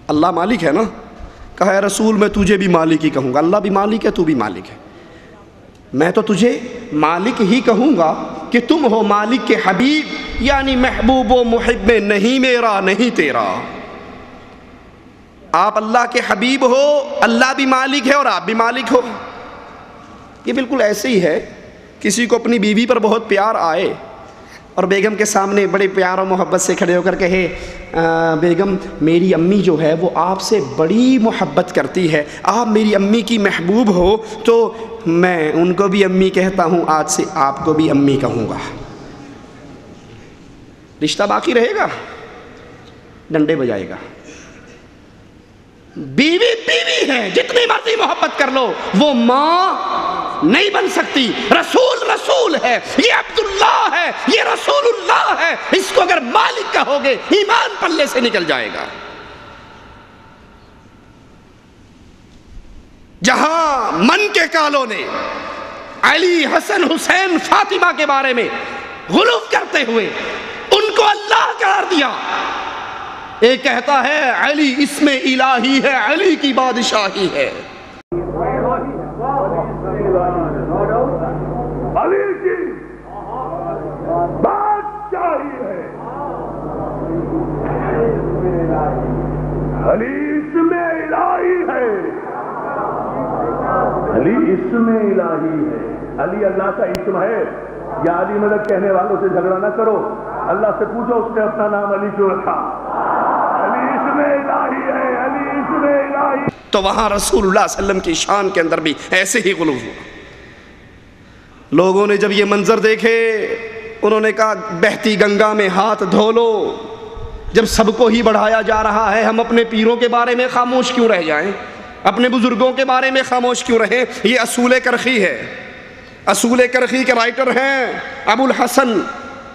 اللہ مالک ہے نا؟ کہا اے رسول میں تجھے بھی مالک ہی کہوں گا، اللہ بھی مالک ہے، تو بھی مالک ہے، میں تو تجھے مالک ہی کہوں گا کہ تم ہو مالک کے حبیب، یعنی محبوب و محب میں نہیں میرا نہیں تیرا۔ آپ اللہ کے حبیب ہو، اللہ بھی مالک ہے اور آپ بھی مالک ہو۔ یہ بالکل ایسے ہی ہے، کسی کو اپنی بیوی پر بہت پیار آئے اور بیگم کے سامنے بڑے پیار و محبت سے کھڑے ہو کر کہے بیگم میری امی جو ہے وہ آپ سے بڑی محبت کرتی ہے، آپ میری امی کی محبوب ہو، تو میں ان کو بھی امی کہتا ہوں، آج سے آپ کو بھی امی کہوں گا۔ رشتہ باقی رہے گا؟ ڈنڈے بجائے گا۔ بیوی بیوی ہے، جتنی مرضی محبت کر لو، وہ ماں نہیں بن سکتی۔ رسول رسول ہے، یہ عبداللہ ہے، یہ رسول اللہ ہے، اس کو اگر مالک کہو گے ایمان پلے سے نکل جائے گا۔ جہاں من کے کالوں نے علی حسن حسین فاطمہ کے بارے میں غلو کرتے ہوئے ان کو اللہ قرار دیا، ایک کہتا ہے علی اسم الہی ہے، علی کی بادشاہی ہے، علی کی بادشاہی ہے، علی اسم الہی ہے، علی اسم الہی ہے۔ علی اللہ کا اسم ہے، یا علی مدد کہنے والوں سے جھگڑا نہ کرو، اللہ سے پوچھو اس نے اپنا نام علی کیوں رکھا؟ علی اسم الہی ہے، علی اسم الہی۔ تو وہاں رسول اللہ صلی اللہ علیہ وسلم کی شان کے اندر بھی ایسے ہی غلو ہوا۔ لوگوں نے جب یہ منظر دیکھے انہوں نے کہا بہتی گنگا میں ہاتھ دھو لو، جب سب کو ہی بڑھایا جا رہا ہے ہم اپنے پیروں کے بارے میں خاموش کیوں رہ جائیں، اپنے بزرگوں کے بارے میں خاموش کیوں رہیں؟ یہ اصول کرخی ہے، اصول کرخی کے رائٹر ہیں ابو الحسن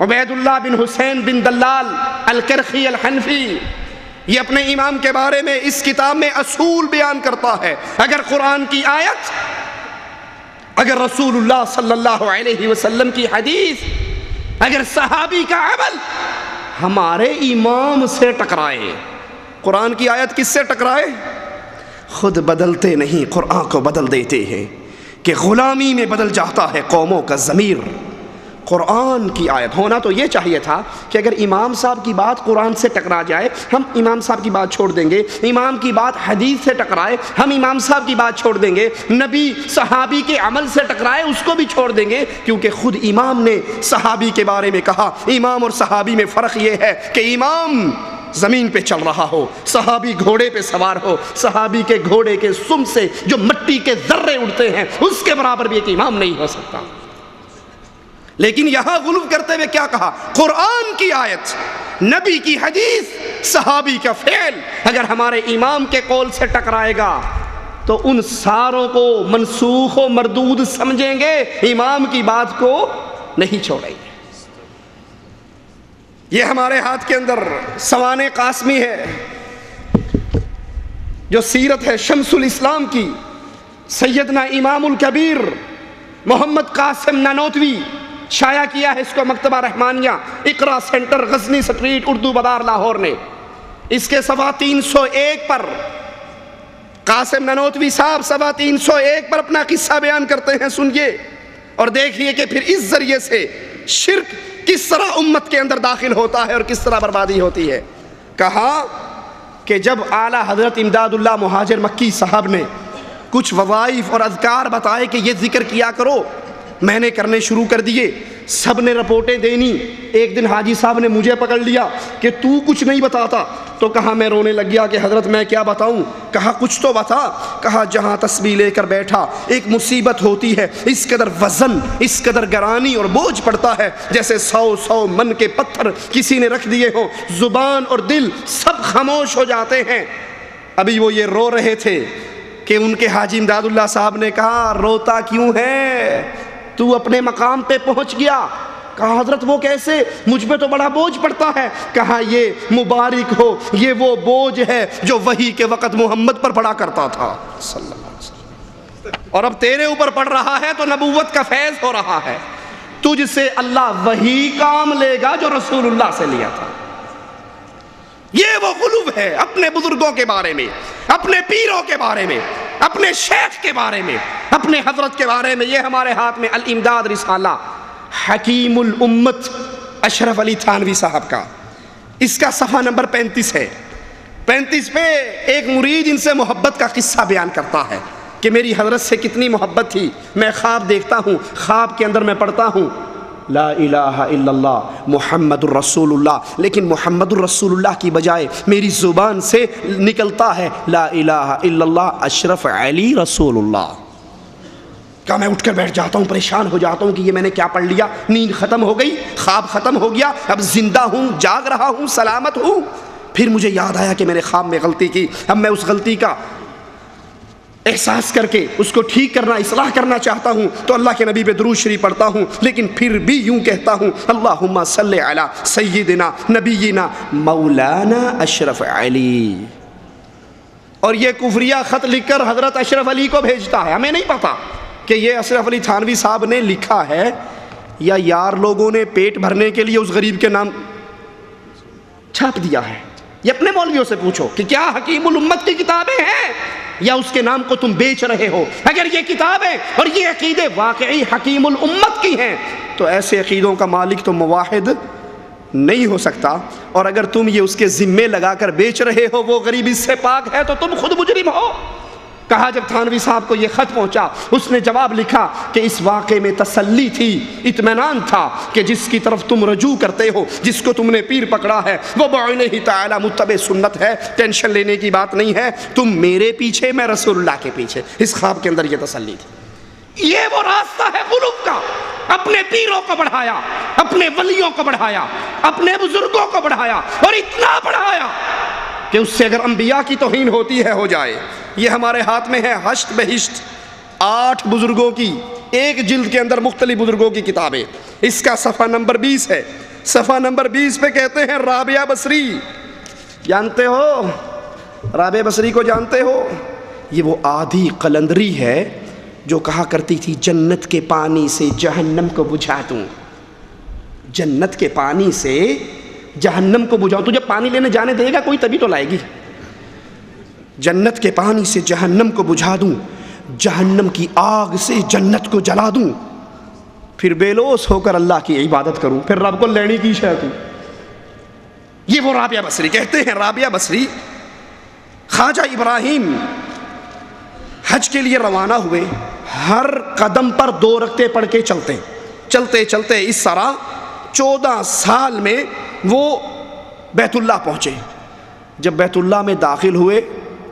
عبید اللہ بن حسین بن دلال الکرخی الحنفی، یہ اپنے امام کے بارے میں اس کتاب میں اصول بیان کرتا ہے۔ اگر قرآن کی آیت، اگر رسول اللہ صلی اللہ علیہ وسلم کی حدیث، اگر صحابی کا عمل ہمارے امام سے ٹکرائے، قرآن کی آیت کس سے ٹکرائے؟ خود بدلتے نہیں، قرآن کو بدل دیتے ہیں کہ غلامی میں بدل جاتا ہے قوموں کا ضمیر۔ قرآن کی آیت ہونا تو یہ چاہیے تھا کہ اگر امام صاحب کی بات قرآن سے ٹکرا جائے ہم امام صاحب کی بات چھوڑ دیں گے، امام کی بات حدیث سے ٹکرائے ہم امام صاحب کی بات چھوڑ دیں گے، نبی صحابی کے عمل سے ٹکرائے اس کو بھی چھوڑ دیں گے، کیونکہ خود امام نے صحابی کے بارے میں کہا۔ امام اور صحابی میں فرق یہ ہے کہ امام زمین پہ چل رہا ہو، صحابی گھوڑے پہ سوار ہو، صحابی کے گھوڑے کے سم سے جو مٹی کے ذرے اڑتے ہیں اس کے برابر بھی ایک امام نہیں ہو سکتا۔ لیکن یہاں غلو کرتے ہوئے کیا کہا؟ قرآن کی آیت، نبی کی حدیث، صحابی کا فعل اگر ہمارے امام کے قول سے ٹکرائے گا تو ان ساروں کو منسوخ و مردود سمجھیں گے، امام کی بات کو نہیں چھوڑیں گے۔ یہ ہمارے ہاتھ کے اندر سوانح قاسمی ہے جو سیرت ہے شمس الاسلام کی، سیدنا امام الکبیر محمد قاسم نانوتوی شائع کیا ہے اس کو مکتبہ رحمانیہ، اقرا سینٹر غزنی سٹریٹ اردو بازار لاہور نے۔ اس کے صفحہ 301 پر قاسم نانوتوی صاحب صفحہ 301 پر اپنا قصہ بیان کرتے ہیں، سنیے اور دیکھیے کہ پھر اس ذریعے سے شرک کس طرح امت کے اندر داخل ہوتا ہے اور کس طرح بربادی ہوتی ہے۔ کہا کہ جب اعلیٰ حضرت امداد اللہ مہاجر مکی صاحب نے کچھ وظائف اور اذکار بتائے کہ یہ ذکر کیا کرو، میں نے کرنے شروع کر دیے، سب نے رپورٹیں دینی۔ ایک دن حاجی صاحب نے مجھے پکڑ لیا کہ تو کچھ نہیں بتاتا، تو کہا میں رونے لگ گیا کہ حضرت میں کیا بتاؤں؟ کہا کچھ تو بتا۔ کہا جہاں تسبیح لے کر بیٹھا ایک مصیبت ہوتی ہے، اس قدر وزن، اس قدر گرانی اور بوجھ پڑتا ہے جیسے 100 من کے پتھر کسی نے رکھ دیے ہوں، زبان اور دل سب خاموش ہو جاتے ہیں۔ ابھی وہ یہ رو رہے تھے کہ ان کے حاجی امداد اللہ صاحب نے کہا روتا کیوں ہے؟ تو اپنے مقام پہ پہنچ گیا۔ کہا حضرت وہ کیسے؟ مجھ پہ تو بڑا بوجھ پڑتا ہے۔ کہا یہ مبارک ہو، یہ وہ بوجھ ہے جو وحی کے وقت محمد پر پڑا کرتا تھا صلی اللہ علیہ وسلم، اور اب تیرے اوپر پڑ رہا ہے تو نبوت کا فیض ہو رہا ہے۔ تجھ سے اللہ وہی کام لے گا جو رسول اللہ سے لیا تھا۔ یہ وہ غلو ہے اپنے بزرگوں کے بارے میں، اپنے پیروں کے بارے میں، اپنے شیخ کے بارے میں، اپنے حضرت کے بارے میں۔ یہ ہمارے ہاتھ میں الامداد رسالہ حکیم الامت اشرف علی تھانوی صاحب کا، اس کا صفحہ نمبر 35 ہے۔ 35 پہ ایک مرید ان سے محبت کا قصہ بیان کرتا ہے کہ میری حضرت سے کتنی محبت تھی، میں خواب دیکھتا ہوں، خواب کے اندر میں پڑھتا ہوں لا الہ الا اللہ محمد الرسول اللہ، لیکن محمد الرسول اللہ کی بجائے میری زبان سے نکلتا ہے لا الہ الا اللہ اشرف علی رسول اللہ۔ کیا میں اٹھ کر بیٹھ جاتا ہوں، پریشان ہو جاتا ہوں کہ یہ میں نے کیا پڑھ لیا، نیند ختم ہو گئی، خواب ختم ہو گیا، اب زندہ ہوں، جاگ رہا ہوں، سلامت ہوں۔ پھر مجھے یاد آیا کہ میں نے خواب میں غلطی کی، اب میں اس غلطی کا احساس کر کے اس کو ٹھیک کرنا، اصلاح کرنا چاہتا ہوں، تو اللہ کے نبی پہ درود شریف پڑھتا ہوں، لیکن پھر بھی یوں کہتا ہوں اللہم صلی علی سیدنا نبینا مولانا اشرف علی، اور یہ کفریہ خط لکھ کر حضرت اشرف علی کو بھیجتا ہے۔ ہمیں نہیں پتا کہ یہ اشرف علی تھانوی صاحب نے لکھا ہے یا یار لوگوں نے پیٹ بھرنے کے لیے اس غریب کے نام چھاپ دیا ہے۔ یہ اپنے مولویوں سے پوچھو کہ کیا حکیم الامت کی کتابیں ہیں یا اس کے نام کو تم بیچ رہے ہو؟ اگر یہ کتابیں اور یہ عقیدے واقعی حکیم الامت کی ہیں تو ایسے عقیدوں کا مالک تو مواحد نہیں ہو سکتا، اور اگر تم یہ اس کے ذمے لگا کر بیچ رہے ہو وہ غریب اس سے پاک ہے تو تم خود مجرم ہو۔ کہا جب تھانوی صاحب کو یہ خط پہنچا، اس نے جواب لکھا کہ اس واقعے میں تسلی تھی، اطمینان تھا کہ جس کی طرف تم رجوع کرتے ہو، جس کو تم نے پیر پکڑا ہے، وہ بعینہ تعالی متبع سنت ہے، ٹینشن لینے کی بات نہیں ہے، تم میرے پیچھے، میں رسول اللہ کے پیچھے۔ اس خواب کے اندر یہ تسلی تھی۔ یہ وہ راستہ ہے غلوب کا، اپنے پیروں کو بڑھایا، اپنے ولیوں کو بڑھایا، اپنے بزرگوں کو بڑھایا، اور اتنا بڑھایا کہ اس سے اگر انبیاء کی توہین ہوتی ہے ہو جائے۔ یہ ہمارے ہاتھ میں ہے حشت بہشت، 8 بزرگوں کی ایک جلد کے اندر مختلف بزرگوں کی کتابیں۔ اس کا صفحہ نمبر 20 ہے۔ صفحہ نمبر 20 پہ کہتے ہیں رابعہ بصری، جانتے ہو رابعہ بصری کو جانتے ہو؟ یہ وہ آدھی قلندری ہے جو کہا کرتی تھی جنت کے پانی سے جہنم کو بجھا دوں، جنت کے پانی سے جہنم کو بجھاؤں۔ تجھے پانی لینے جانے دے گا کوئی تبھی تو لائے گی۔ جنت کے پانی سے جہنم کو بجھا دوں، جہنم کی آگ سے جنت کو جلا دوں، پھر بے لوث ہو کر اللہ کی عبادت کروں، پھر رب کو لینے کی شے کو۔ یہ وہ رابعہ بصری کہتے ہیں۔ رابعہ بصری خواجہ ابراہیم حج کے لیے روانہ ہوئے، ہر قدم پر 2 رکعتیں پڑھ کے چلتے چلتے اس طرح 14 سال میں وہ بیت اللہ پہنچے۔ جب بیت اللہ میں داخل ہوئے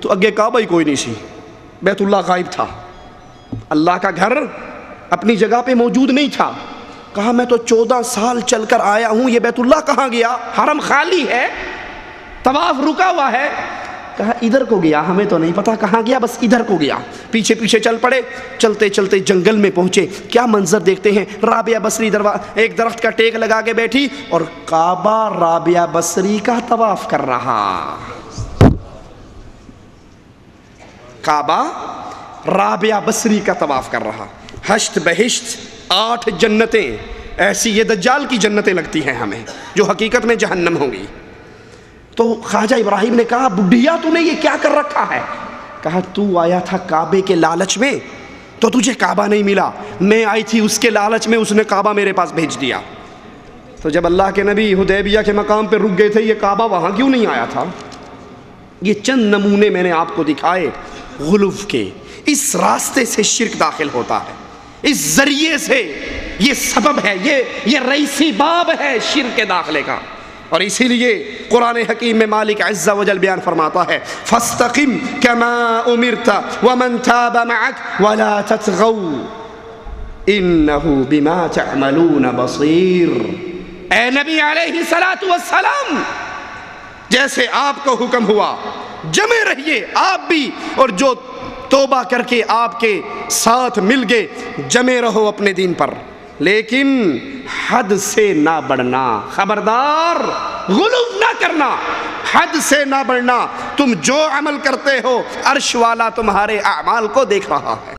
تو اگے کعبہ ہی کوئی نہیں سی، بیت اللہ غائب تھا، اللہ کا گھر اپنی جگہ پہ موجود نہیں تھا۔ کہا میں تو 14 سال چل کر آیا ہوں، یہ بیت اللہ کہاں گیا؟ حرم خالی ہے، طواف رکا ہوا ہے۔ کہا ادھر کو گیا، ہمیں تو نہیں پتا کہاں گیا، بس ادھر کو گیا۔ پیچھے پیچھے چل پڑے، چلتے چلتے جنگل میں پہنچے۔ کیا منظر دیکھتے ہیں، رابعہ بصری ایک درخت کا ٹیک لگا کے بیٹھی اور کعبہ رابعہ بصری کا طواف کر رہا۔ کعبہ رابعہ بصری کا طواف کر رہا۔ حشت بہشت 8 جنتیں ایسی، یہ دجال کی جنتیں لگتی ہیں ہمیں، جو حقیقت میں جہنم ہوں گی۔ تو خواجہ ابراہیم نے کہا بڈھیا تو نے یہ کیا کر رکھا ہے؟ کہا تو آیا تھا کعبے کے لالچ میں تو تجھے کعبہ نہیں ملا، میں آئی تھی اس کے لالچ میں، اس نے کعبہ میرے پاس بھیج دیا۔ تو جب اللہ کے نبی حدیبیہ کے مقام پہ رک گئے تھے، یہ کعبہ وہاں کیوں نہیں آیا تھا؟ یہ چند نمونے میں نے آپ کو دکھائے غلو کے۔ اس راستے سے شرک داخل ہوتا ہے، اس ذریعے سے یہ سبب ہے، یہ رئیسی باب ہے شرک کے داخلے کا۔ اور اسی لیے قرآن حکیم میں مالک عز و جل بیان فرماتا ہے فَاسْتَقِمْ كَمَا أُمِرْتَ وَمَنْ تَابَ مَعَكَ وَلَا تَطْغَوْا إِنَّهُ بِمَا تَعْمَلُونَ بَصِيرٌ۔ اے نبی علیہ السلام، جیسے آپ کو حکم ہوا جمے رہیے آپ بھی، اور جو توبہ کر کے آپ کے ساتھ مل گئے جمے رہو اپنے دین پر، لیکن حد سے نہ بڑھنا، خبردار غلو نہ کرنا، حد سے نہ بڑھنا۔ تم جو عمل کرتے ہو عرش والا تمہارے اعمال کو دیکھ رہا ہے۔